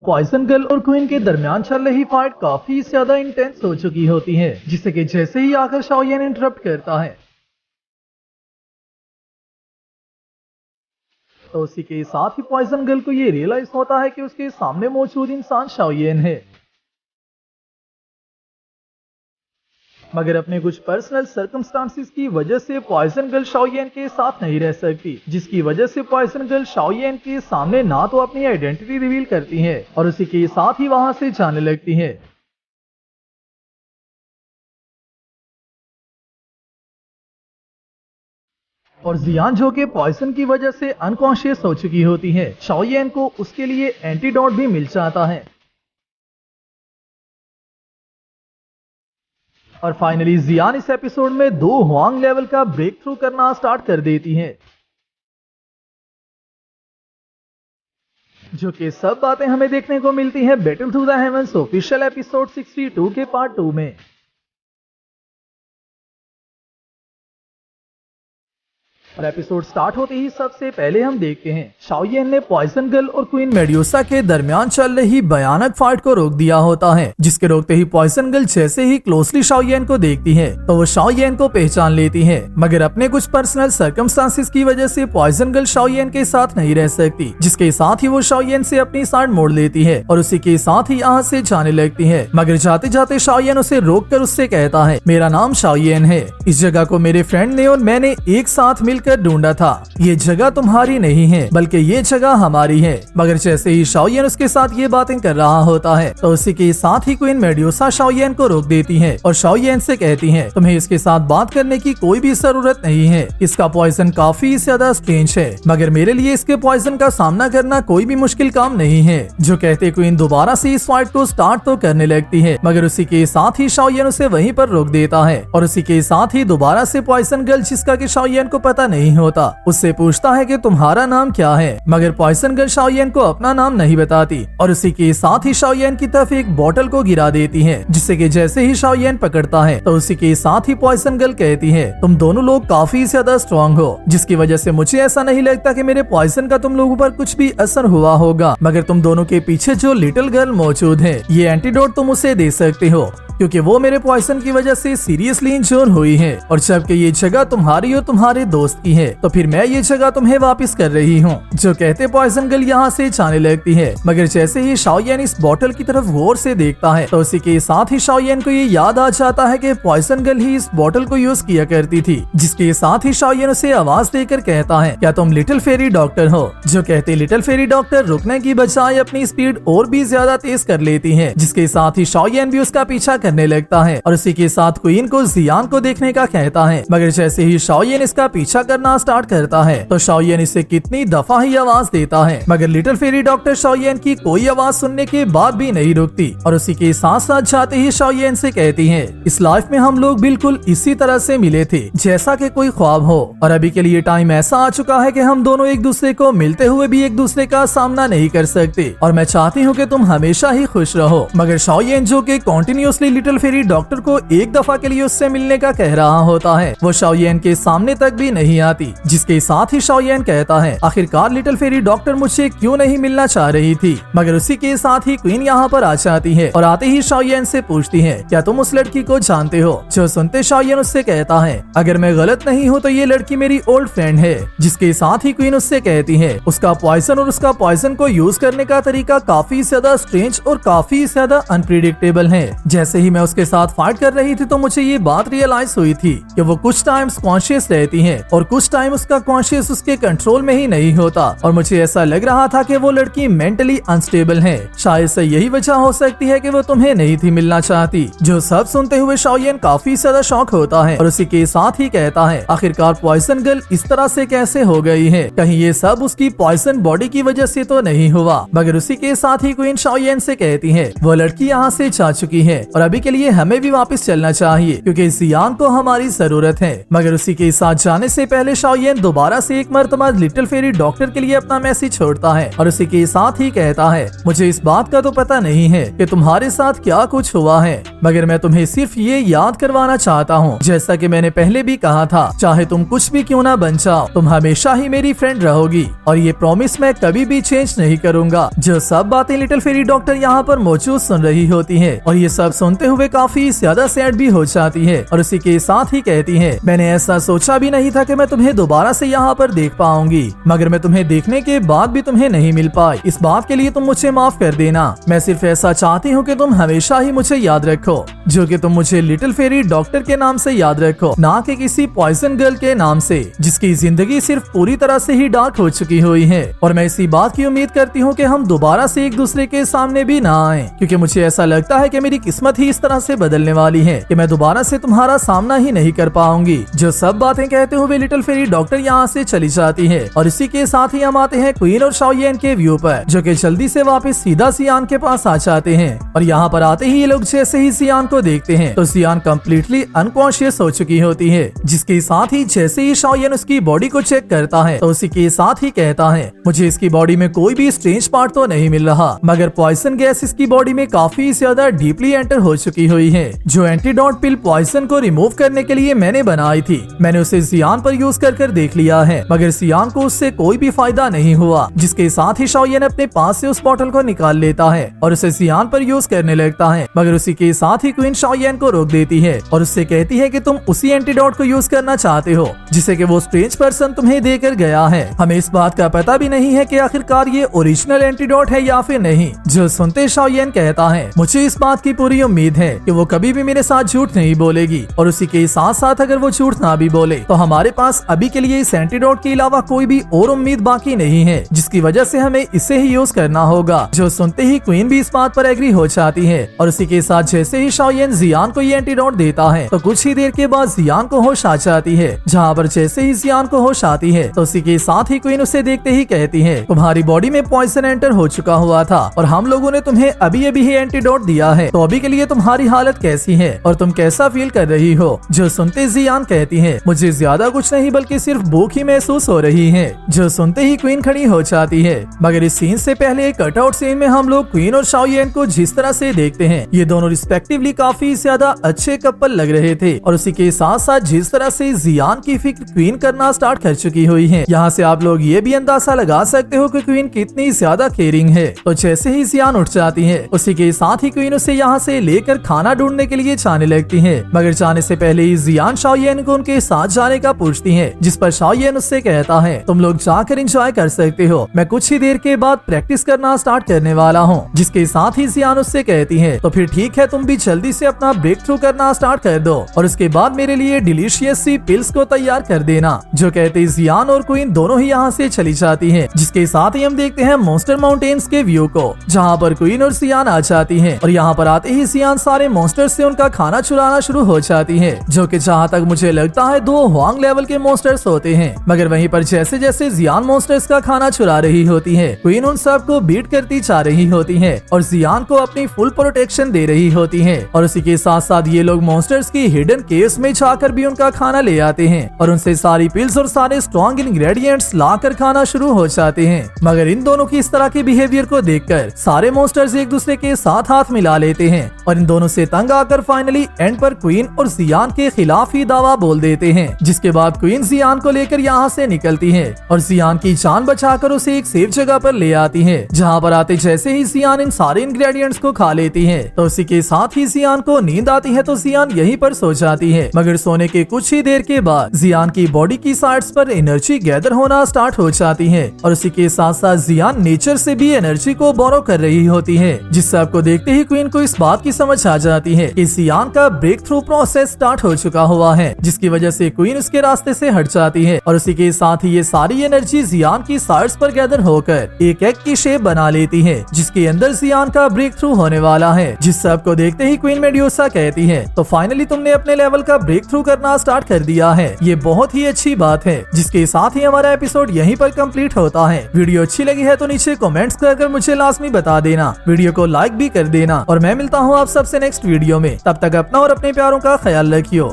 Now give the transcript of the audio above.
Poison girl और queen के दरमियान चल रही फाइट काफी ज्यादा इंटेंस हो चुकी होती है, जिससे कि जैसे ही आकर शाओयेन इंटरप्ट करता है तो उसी के साथ ही पॉइजन गर्ल को ये रियलाइज होता है कि उसके सामने मौजूद इंसान शाओयेन है, मगर अपने कुछ पर्सनल सर्कमस्टांसिस की वजह से पॉइजन गर्ल शाओयेन के साथ नहीं रह सकती, जिसकी वजह से पॉइजन गर्ल शाओयेन के सामने ना तो अपनी आइडेंटिटी रिवील करती है और उसी के साथ ही वहां से जाने लगती है। और जियान जो कि पॉइजन की वजह से अनकॉन्शियस हो चुकी होती है, शाओयेन को उसके लिए एंटीडोट भी मिल जाता है। और फाइनली जियान इस एपिसोड में 2 हुआंग लेवल का ब्रेक थ्रू करना स्टार्ट कर देती है, जो कि सब बातें हमें देखने को मिलती है battle through the heavens official episode 62 के पार्ट 2 में। और एपिसोड स्टार्ट होते ही सबसे पहले हम देखते हैं शाओयेन ने पॉइजन गर्ल और क्वीन मेड्यूसा के दरमियान चल रही भयानक फाइट को रोक दिया होता है, जिसके रोकते ही पॉइजन गर्ल जैसे ही क्लोजली शाओयेन को देखती है तो वो शाओयेन को पहचान लेती है, मगर अपने कुछ पर्सनल सर्कमस्टांसिस की वजह से पॉइजन गर्ल शाओयेन के साथ नहीं रह सकती, जिसके साथ ही वो शाओयेन से अपनी साइड मोड़ लेती है और उसी के साथ ही यहाँ से जाने लगती है। मगर जाते जाते शाओयेन उसे रोक कर उससे कहता है, मेरा नाम शाओयेन है, इस जगह को मेरे फ्रेंड ने और मैंने एक साथ मिलकर ढूंढा था, ये जगह तुम्हारी नहीं है बल्कि ये जगह हमारी है। मगर जैसे ही शाओयेन उसके साथ ये बातें कर रहा होता है तो उसी के साथ ही क्वीन मेड्यूसा शाओयेन को रोक देती है और शाओयेन से कहती है, तुम्हें इसके साथ बात करने की कोई भी जरूरत नहीं है, इसका पॉइजन काफी ज्यादा स्ट्रेंज है, मगर मेरे लिए इसके पॉइजन का सामना करना कोई भी मुश्किल काम नहीं है। जो कहते क्वीन दोबारा से इस फाइट को स्टार्ट तो करने लगती है, मगर उसी के साथ ही शाओयेन उसे वहीं पर रोक देता है और उसी के साथ ही दोबारा से पॉइजन गर्ल, जिसका कि शाओयेन को पता नहीं होता, उससे पूछता है कि तुम्हारा नाम क्या है, मगर पॉइजन गर्ल शाओयेन को अपना नाम नहीं बताती और उसी के साथ ही शाओयेन की तरफ एक बोतल को गिरा देती है, जिससे कि जैसे ही शाओयेन पकड़ता है तो उसी के साथ ही पॉइजन गर्ल कहती है, तुम दोनों लोग काफी ज्यादा स्ट्रॉन्ग हो, जिसकी वजह से मुझे ऐसा नहीं लगता कि मेरे पॉइजन का तुम लोगों पर कुछ भी असर हुआ होगा, मगर तुम दोनों के पीछे जो लिटिल गर्ल मौजूद है, ये एंटीडोट तुम उसे दे सकते हो, क्योंकि वो मेरे पॉइजन की वजह से सीरियसली इंजोर हुई है और जबकि ये जगह तुम्हारी और तुम्हारे दोस्त की है तो फिर मैं ये जगह तुम्हें वापस कर रही हूँ। जो कहते पॉइजन गर्ल यहाँ से जाने लगती है, मगर जैसे ही शाओयेन इस बोतल की तरफ गौर से देखता है तो उसी के साथ ही शाओयेन को ये याद आ जाता है कि पॉइजन गर्ल ही इस बोतल को यूज किया करती थी, जिसके साथ ही शाओयेन उसे आवाज देकर कहता है, क्या तुम लिटिल फेरी डॉक्टर हो? जो कहते लिटिल फेरी डॉक्टर रुकने की बजाय अपनी स्पीड और भी ज्यादा तेज कर लेती है, जिसके साथ ही शाओयेन भी उसका पीछा करने लगता है और उसी के साथ क्वीन को जियान को देखने का कहता है, मगर जैसे ही शाओयेन इसका पीछा करना स्टार्ट करता है तो शाओयेन इसे कितनी दफा ही आवाज देता है, मगर लिटिल फेरी डॉक्टर शाओयेन की कोई आवाज सुनने के बाद भी नहीं रुकती और उसी के साथ साथ जाते ही शाओयेन से कहती है, इस लाइफ में हम लोग बिल्कुल इसी तरह से मिले थे जैसा कि कोई ख्वाब हो, और अभी के लिए टाइम ऐसा आ चुका है कि हम दोनों एक दूसरे को मिलते हुए भी एक दूसरे का सामना नहीं कर सकते और मैं चाहती हूँ कि तुम हमेशा ही खुश रहो। मगर शाओयेन जो कि कंटिन्यूअसली लिटिल फेरी डॉक्टर को एक दफा के लिए उससे मिलने का कह रहा होता है, वो शाओयेन के सामने तक भी नहीं आती, जिसके साथ ही शाओयेन कहता है, आखिरकार लिटिल फेरी डॉक्टर मुझसे क्यों नहीं मिलना चाह रही थी। मगर उसी के साथ ही क्वीन यहाँ पर आ जाती है और आते ही शाओयेन से पूछती है, क्या तुम उस लड़की को जानते हो? जो सुनते शाओयेन उससे कहता है, अगर मैं गलत नहीं हूँ तो ये लड़की मेरी ओल्ड फ्रेंड है, जिसके साथ ही क्वीन उससे कहती है, उसका पॉइजन और उसका पॉइजन को यूज करने का तरीका काफी ज्यादा स्ट्रेंज और काफी ज्यादा अनप्रिडिक्टेबल है। जैसे ही मैं उसके साथ फाइट कर रही थी तो मुझे ये बात रियलाइज हुई थी कि वो कुछ टाइम्स कॉन्शियस रहती है और कुछ टाइम उसका कॉन्शियस उसके कंट्रोल में ही नहीं होता, और मुझे ऐसा लग रहा था कि वो लड़की मेंटली अनस्टेबल है, शायद से यही वजह हो सकती है कि वो तुम्हें नहीं थी मिलना चाहती। जो सब सुनते हुए शाओयेन काफी ज्यादा शॉक होता है और उसी के साथ ही कहता है, आखिरकार पॉइजन गर्ल इस तरह से कैसे हो गई है, कहीं ये सब उसकी पॉइजन बॉडी की वजह से तो नहीं हुआ। मगर उसी के साथ ही क्वीन शाओयेन से कहती है, वो लड़की यहाँ से जा चुकी है और अभी के लिए हमें भी वापस चलना चाहिए क्योंकि जियान को हमारी जरूरत है। मगर उसी के साथ जाने से पहले शाओयेन दोबारा से एक मर्तबा लिटिल फेरी डॉक्टर के लिए अपना मैसेज छोड़ता है और उसी के साथ ही कहता है, मुझे इस बात का तो पता नहीं है कि तुम्हारे साथ क्या कुछ हुआ है, मगर मैं तुम्हें सिर्फ ये याद करवाना चाहता हूँ, जैसा कि मैंने पहले भी कहा था, चाहे तुम कुछ भी क्यों ना बन जाओ, तुम हमेशा ही मेरी फ्रेंड रहोगी और ये प्रॉमिस मैं कभी भी चेंज नहीं करूंगा। जो सब बातें लिटिल फेरी डॉक्टर यहाँ पर मौजूद सुन रही होती है और ये सब सुनते हुए काफी ज्यादा सैड भी हो जाती है और उसी के साथ ही कहती है, मैंने ऐसा सोचा भी नहीं था कि मैं तुम्हें दोबारा से यहाँ पर देख पाऊंगी, मगर मैं तुम्हें देखने के बाद भी तुम्हें नहीं मिल पाई। इस बात के लिए तुम मुझे माफ कर देना। मैं सिर्फ ऐसा चाहती हूँ कि तुम हमेशा ही मुझे याद रखो, जो कि तुम मुझे लिटिल फेरी डॉक्टर के नाम से याद रखो, ना कि किसी पॉइजन गर्ल के नाम से जिसकी जिंदगी सिर्फ पूरी तरह से ही डार्क हो चुकी हुई है। और मैं इसी बात की उम्मीद करती हूँ कि हम दोबारा से एक दूसरे के सामने भी ना आए, क्योंकि मुझे ऐसा लगता है कि मेरी किस्मत ही इस तरह से बदलने वाली है कि मैं दोबारा से तुम्हारा सामना ही नहीं कर पाऊंगी। जो सब बातें कहते हुए लिटिल फेरी डॉक्टर यहाँ से चली जाती है और इसी के साथ ही हम आते हैं क्वीन और शाओयेन के व्यू पर, जो कि जल्दी से वापस सीधा जियान के पास आ जाते हैं। और यहाँ पर आते ही ये लोग जैसे ही जियान को देखते हैं तो जियान कम्प्लीटली अनकॉन्शियस हो चुकी होती है, जिसके साथ ही जैसे ही शाओयेन उसकी बॉडी को चेक करता है तो उसी के साथ ही कहता है, मुझे इसकी बॉडी में कोई भी स्ट्रेंज पार्ट तो नहीं मिल रहा, मगर पॉइजन गैस इसकी बॉडी में काफी ज्यादा डीपली एंटर हो चुकी हुई है। जो एंटीडोट पिल पॉइजन को रिमूव करने के लिए मैंने बनाई थी, मैंने उसे जियान पर यूज कर देख लिया है, मगर जियान को उससे कोई भी फायदा नहीं हुआ। जिसके साथ ही शाओयेन अपने पास से उस बॉटल को निकाल लेता है और उसे जियान पर यूज करने लगता है, मगर उसी के साथ ही क्वीन शाओयेन को रोक देती है और उससे कहती है कि तुम उसी एंटीडोट को यूज करना चाहते हो जिसे कि वो स्ट्रेंज पर्सन तुम्हें देकर गया है। हमें इस बात का पता भी नहीं है कि आखिरकार ये ओरिजिनल एंटीडोट है या फिर नहीं। जो सुनते शाओयेन कहता है, मुझे इस बात की पूरी उम्मीद है कि वो कभी भी मेरे साथ झूठ नहीं बोलेगी और उसी के साथ साथ अगर वो झूठ ना भी बोले तो हमारे पास अभी के लिए इस एंटीडोट के अलावा कोई भी और उम्मीद बाकी नहीं है, जिसकी वजह से हमें इसे ही यूज करना होगा। जो सुनते ही क्वीन भी इस बात पर एग्री हो जाती है और उसी के साथ जैसे ही शाओयेन जियान को ये एंटीडोट देता है तो कुछ ही देर के बाद जियान को होश आ जाती है। जहाँ पर जैसे ही जियान को होश आती है तो उसी के साथ ही क्वीन उसे देखते ही कहती है, तुम्हारी बॉडी में पॉइजन एंटर हो चुका हुआ था और हम लोगों ने तुम्हें अभी अभी ही एंटीडोट दिया है, तो अभी के लिए तुम्हारी हालत कैसी है और तुम कैसा फील कर रही हो। जो सुनते जियान कहती है, मुझे ज्यादा कुछ नहीं बल्कि सिर्फ भूख ही महसूस हो रही है। जो सुनते ही क्वीन खड़ी हो जाती है। मगर इस सीन से पहले एक कटआउट सीन में हम लोग क्वीन और शाओयेन को जिस तरह से देखते हैं, ये दोनों रिस्पेक्टिवली काफी ज्यादा अच्छे कपल लग रहे थे और उसी के साथ साथ जिस तरह से जियान की फिक्र क्वीन करना स्टार्ट कर चुकी हुई है, यहाँ से आप लोग ये भी अंदाजा लगा सकते हो कि क्वीन कितनी ज्यादा केयरिंग है। तो जैसे ही जियान उठ जाती है उसी के साथ ही क्वीन उसे यहाँ से लेकर खाना ढूंढने के लिए जाने लगती है, मगर जाने से पहले ही जियान शाओयेन को उनके साथ जाने का पूछती है, जिस पर शाओयेन उससे कहता है, तुम लोग जाकर एंजॉय कर सकते हो, मैं कुछ ही देर के बाद प्रैक्टिस करना स्टार्ट करने वाला हूँ। जिसके साथ ही जियान उससे कहती है, तो फिर ठीक है, तुम भी जल्दी से अपना ब्रेक थ्रू करना स्टार्ट कर दो और उसके बाद मेरे लिए डिलीशियस सी पिल्स को तैयार कर देना। जो कहते जियान और क्वीन दोनों ही यहाँ से चली जाती है। जिसके साथ ही हम देखते हैं मॉन्स्टर माउंटेन्स के व्यू को, जहाँ पर क्वीन और जियान आ जाती है और यहाँ पर आते ही जियान सारे मॉन्स्टर से उनका खाना चुराना शुरू हो जाती है, जो कि जहाँ तक मुझे लगता है 2 हुआंग लेवल के मॉन्स्टर्स होते हैं। मगर वहीं पर जैसे जैसे जियान मॉन्स्टर्स का खाना चुरा रही होती है, क्वीन उन सब को बीट करती जा रही होती है और जियान को अपनी फुल प्रोटेक्शन दे रही होती है। और उसी के साथ साथ ये लोग मॉन्स्टर्स की हिडन केव्स में जाकर भी उनका खाना ले आते हैं और उनसे सारी पिल्स और सारे स्ट्रॉन्ग इंग्रेडिएंट्स लाकर खाना शुरू हो जाते हैं। मगर इन दोनों की इस तरह के बिहेवियर को देखकर सारे मॉन्स्टर्स एक दूसरे के साथ हाथ मिला लेते हैं और इन दोनों से तंग आकर फाइनली एंड पर क्वीन और जियान के खिलाफ ही दावा बोल देते हैं। जिसके बाद क्वीन जियान को लेकर यहाँ से निकलती है और जियान की जान बचाकर उसे एक सेफ जगह पर ले आती है, जहाँ पर आते जैसे ही जियान इन सारे इंग्रेडिएंट्स को खा लेती है तो उसी के साथ ही जियान को नींद आती है, तो जियान यहीं पर सो जाती है। मगर सोने के कुछ ही देर के बाद जियान की बॉडी की साइड्स पर एनर्जी गैदर होना स्टार्ट हो जाती है और उसी के साथ साथ जियान नेचर से भी एनर्जी को बोरो कर रही होती है। जिस सब को देखते ही क्वीन को इस बात की समझ आ जाती है कि जियान का ब्रेक थ्रू प्रोसेस स्टार्ट हो चुका हुआ है, जिसकी वजह से क्वीन उसके रास्ते से हट जाती है और उसी के साथ ही ये सारी एनर्जी जियान की साइड्स पर गैदर होकर एक एग की शेप बना लेती है, जिसके अंदर जियान का ब्रेक थ्रू होने वाला है। जिस सब को देखते ही क्वीन मेड्यूसा कहती है, तो फाइनली तुमने अपने लेवल का ब्रेक थ्रू करना स्टार्ट कर दिया है, ये बहुत ही अच्छी बात है। जिसके साथ ही हमारा एपिसोड यहीं पर कंप्लीट होता है। वीडियो अच्छी लगी है तो नीचे कमेंट्स कर मुझे लाजमी बता देना, वीडियो को लाइक भी कर देना और मैं मिलता हूँ आप सब सबसे नेक्स्ट वीडियो में। तब तक अपना और अपने प्यारों का ख्याल रखियो।